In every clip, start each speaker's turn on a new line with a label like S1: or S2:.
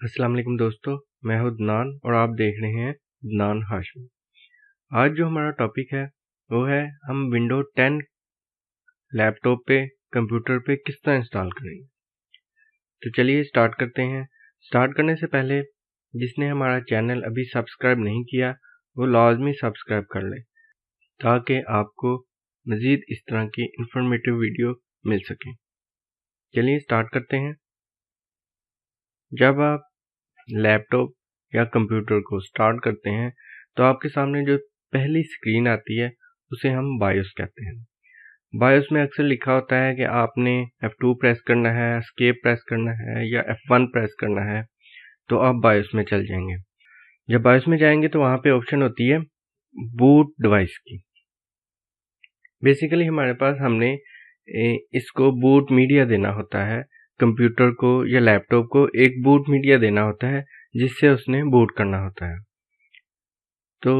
S1: अस्सलाम वालेकुम दोस्तों, मैं हूं अदनान और आप देख रहे हैं अदनान हाशमी। आज जो हमारा टॉपिक है वो है हम विंडो 10 लैपटॉप पे कंप्यूटर पे किस तरह इंस्टॉल करेंगे। तो चलिए स्टार्ट करते हैं। स्टार्ट करने से पहले जिसने हमारा चैनल अभी सब्सक्राइब नहीं किया वो लाजमी सब्सक्राइब कर ले ताकि आपको मज़ीद इस तरह की इंफॉर्मेटिव वीडियो मिल सके। चलिए स्टार्ट करते हैं। जब आप लैपटॉप या कंप्यूटर को स्टार्ट करते हैं तो आपके सामने जो पहली स्क्रीन आती है उसे हम बायोस कहते हैं। बायोस में अक्सर लिखा होता है कि आपने F2 प्रेस करना है, एस्केप प्रेस करना है या F1 प्रेस करना है, तो आप बायोस में चल जाएंगे। जब बायोस में जाएंगे तो वहाँ पे ऑप्शन होती है बूट डिवाइस की। बेसिकली हमारे पास हमने इसको बूट मीडिया देना होता है, कंप्यूटर को या लैपटॉप को एक बूट मीडिया देना होता है जिससे उसने बूट करना होता है। तो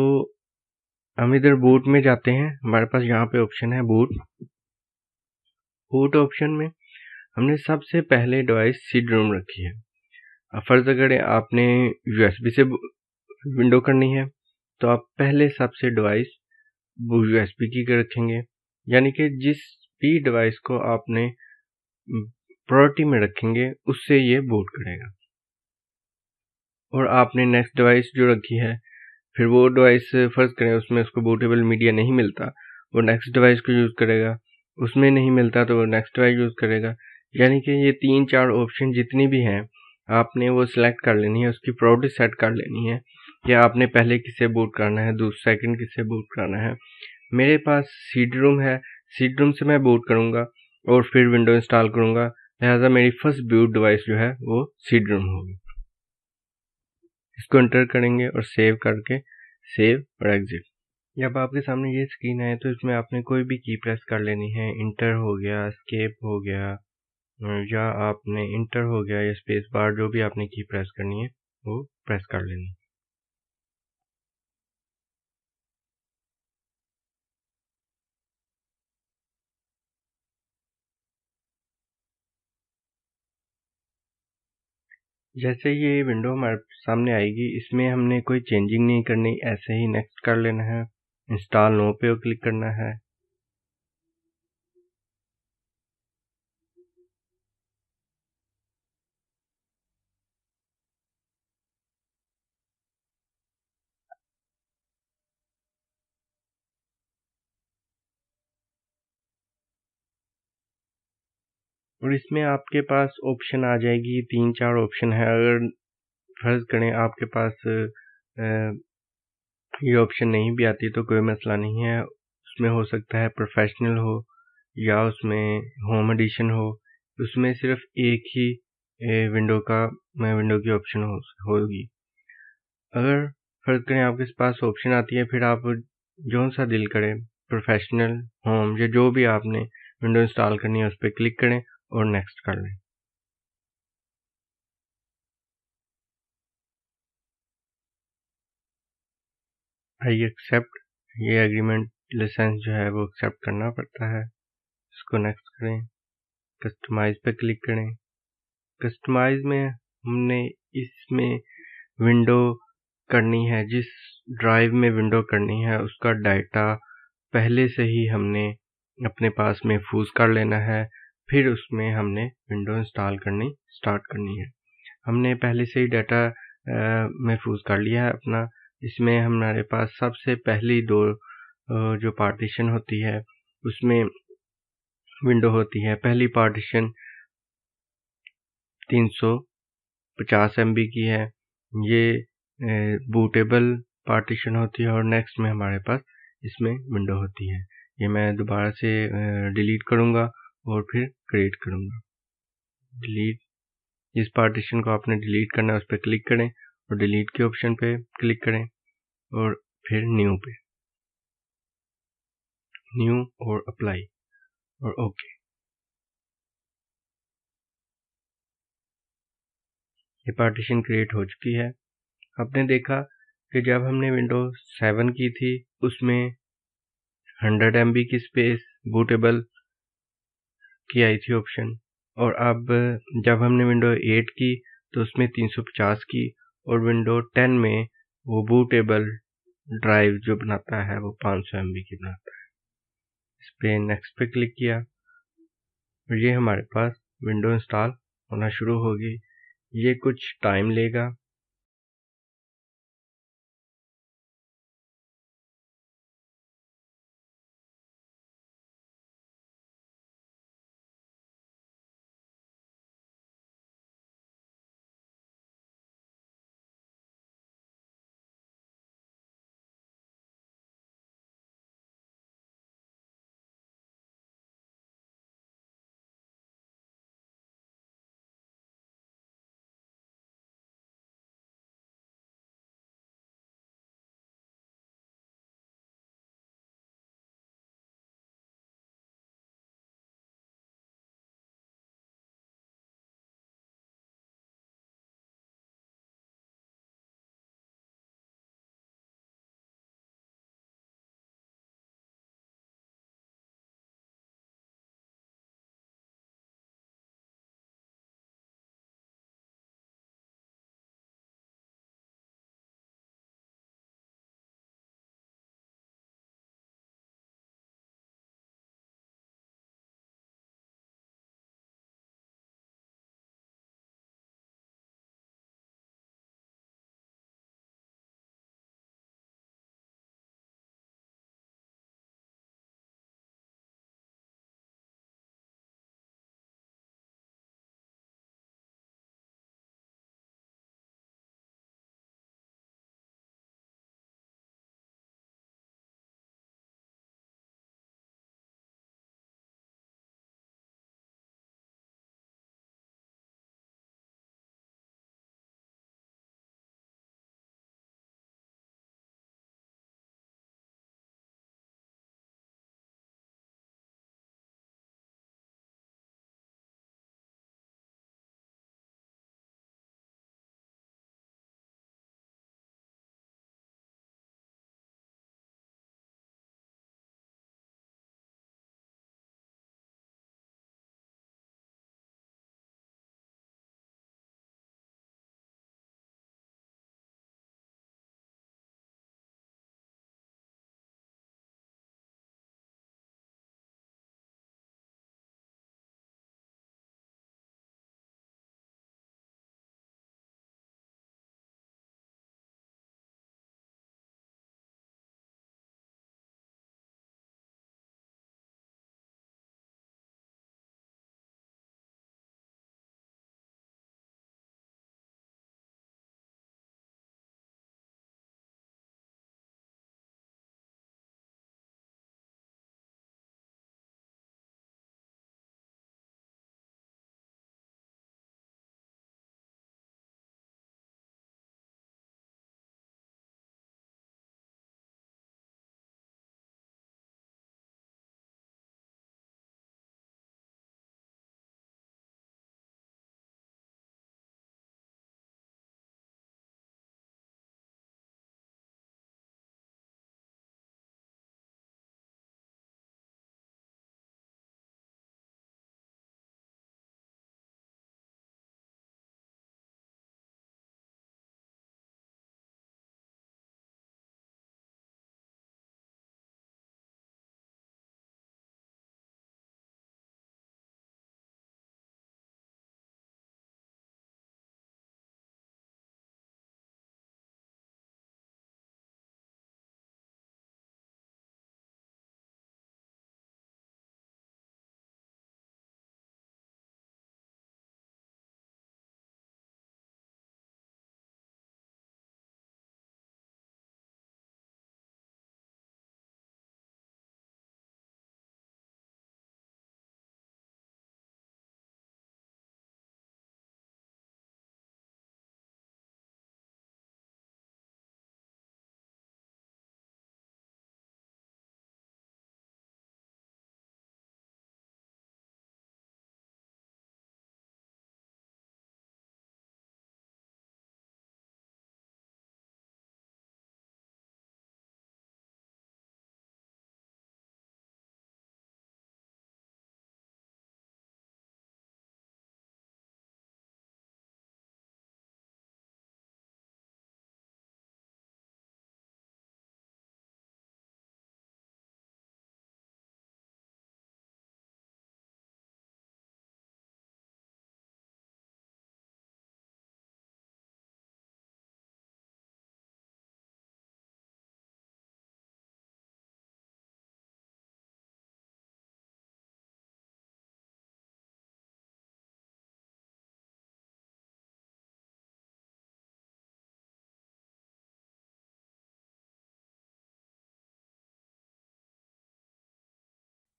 S1: हम इधर बूट में जाते हैं। हमारे पास यहाँ पे ऑप्शन है बूट। बूट ऑप्शन में हमने सबसे पहले डिवाइस CD-ROM रखी है। अब फर्ज अगर आपने USB से विंडो करनी है तो आप पहले सबसे डिवाइस USB की रखेंगे, यानी कि जिस भी डिवाइस को आपने प्रायोरिटी में रखेंगे उससे ये बूट करेगा। और आपने नेक्स्ट डिवाइस जो रखी है, फिर वो डिवाइस फर्ज करें उसमें उसको बूटेबल मीडिया नहीं मिलता, वो नेक्स्ट डिवाइस को यूज़ करेगा, उसमें नहीं मिलता तो वो नेक्स्ट डिवाइस यूज़ करेगा। यानी कि ये 3-4 ऑप्शन जितनी भी हैं आपने वो सिलेक्ट कर लेनी है, उसकी प्रायोरिटी सेट कर लेनी है कि आपने पहले किससे बूट करना है, दूसरा सेकंड किससे बूट करना है। मेरे पास CD-ROM है, CD-ROM से मैं बूट करूँगा और फिर विंडो इंस्टॉल करूँगा, लिहाजा मेरी फर्स्ट बूट डिवाइस जो है वो CD-ROM होगी। इसको एंटर करेंगे और सेव करके सेव और एग्जिट। जब आपके सामने ये स्क्रीन आए तो इसमें आपने कोई भी की प्रेस कर लेनी है। इंटर हो गया, एस्केप हो गया, या आपने इंटर हो गया या स्पेस बार, जो भी आपने की प्रेस करनी है वो प्रेस कर लेनी। जैसे ये विंडो हमारे सामने आएगी, इसमें हमने कोई चेंजिंग नहीं करनी, ऐसे ही नेक्स्ट कर लेना है। इंस्टॉल नो पे क्लिक करना है। और इसमें आपके पास ऑप्शन आ जाएगी, 3-4 ऑप्शन है। अगर फर्ज करें आपके पास ये ऑप्शन नहीं भी आती तो कोई मसला नहीं है। उसमें हो सकता है प्रोफेशनल हो या उसमें होम एडिशन हो, उसमें सिर्फ एक ही विंडो की ऑप्शन होगी। अगर फर्ज करें आपके पास ऑप्शन आती है, फिर आप जो सा दिल करे, प्रोफेशनल, होम या जो भी आपने विंडो इंस्टॉल करनी है उस पर क्लिक करें और नेक्स्ट कर लें। आई एक्सेप्ट, ये एग्रीमेंट लाइसेंस जो है वो एक्सेप्ट करना पड़ता है। इसको नेक्स्ट करें, कस्टमाइज पे क्लिक करें। कस्टमाइज में हमने इसमें विंडो करनी है, जिस ड्राइव में विंडो करनी है उसका डाटा पहले से ही हमने अपने पास महफूज कर लेना है, फिर उसमें हमने विंडो इंस्टॉल करनी स्टार्ट करनी है। हमने पहले से ही डाटा महफूज कर लिया है अपना। इसमें हमारे पास सबसे पहली दो जो पार्टीशन होती है उसमें विंडो होती है। पहली पार्टीशन 350 MB की है, ये बूटेबल पार्टीशन होती है। और नेक्स्ट में हमारे पास इसमें विंडो होती है। ये मैं दोबारा से डिलीट करूँगा और फिर क्रिएट करूँगा। डिलीट, जिस पार्टीशन को आपने डिलीट करना है उस पर क्लिक करें और डिलीट के ऑप्शन पे क्लिक करें और फिर न्यू पे, न्यू और अप्लाई और ओके। ये पार्टीशन क्रिएट हो चुकी है। आपने देखा कि जब हमने विंडोज 7 की थी उसमें 100 MB की स्पेस बूटेबल की आई थी ऑप्शन, और अब जब हमने विंडो 8 की तो उसमें 350 की, और विंडो 10 में वो बूटेबल ड्राइव जो बनाता है वो 500 MB की बनाता है। इस पर नेक्स्ट पे क्लिक किया और ये हमारे पास विंडो इंस्टॉल होना शुरू होगी। ये कुछ टाइम लेगा।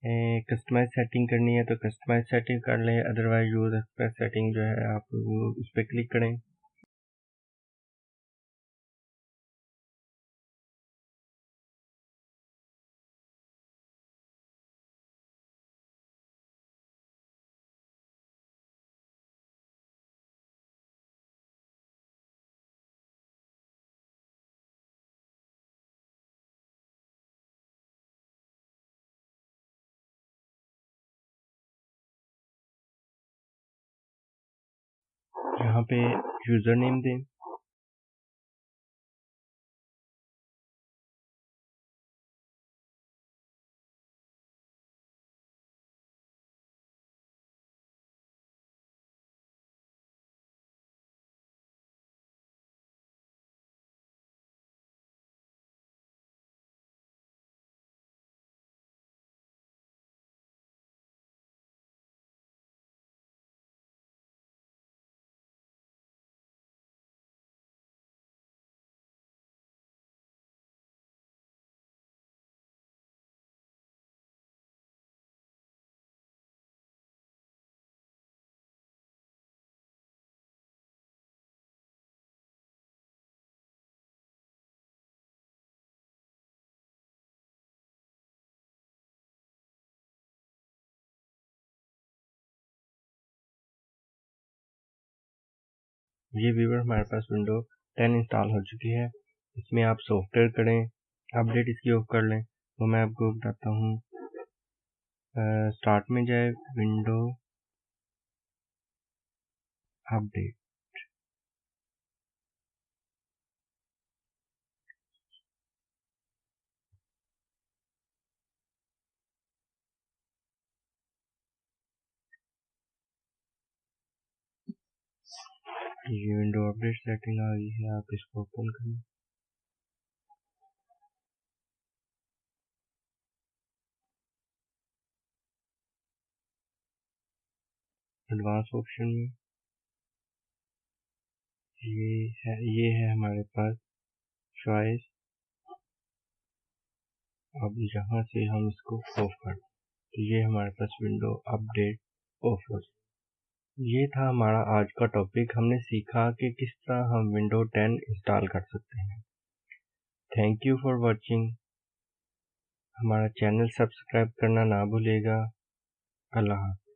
S1: कस्टमाइज सेटिंग करनी है तो कस्टमाइज सेटिंग कर लें, अदरवाइज यूज एक्सप्रेस सेटिंग जो है आप उस पर क्लिक करें। यहाँ पे यूजर नेम दें, ये व्यूअर हमारे पास विंडो 10 इंस्टॉल हो चुकी है। इसमें आप सॉफ्टवेयर करें, अपडेट इसकी ऑफ कर लें, तो मैं आपको बताता हूँ। स्टार्ट में जाए, विंडो अपडेट, ये विंडो अपडेट सेटिंग आ गई है, आप इसको ओपन करें। एडवांस ऑप्शन में ये है हमारे पास चॉइस। अब यहाँ से हम इसको ऑफ कर दें तो ये हमारे पास विंडो अपडेट ऑफ हो जाए। ये था हमारा आज का टॉपिक। हमने सीखा कि किस तरह हम विंडो 10 इंस्टॉल कर सकते हैं। Thank you for watching. हमारा चैनल सब्सक्राइब करना ना भूलिएगा। अल्लाह हाफ़िज़।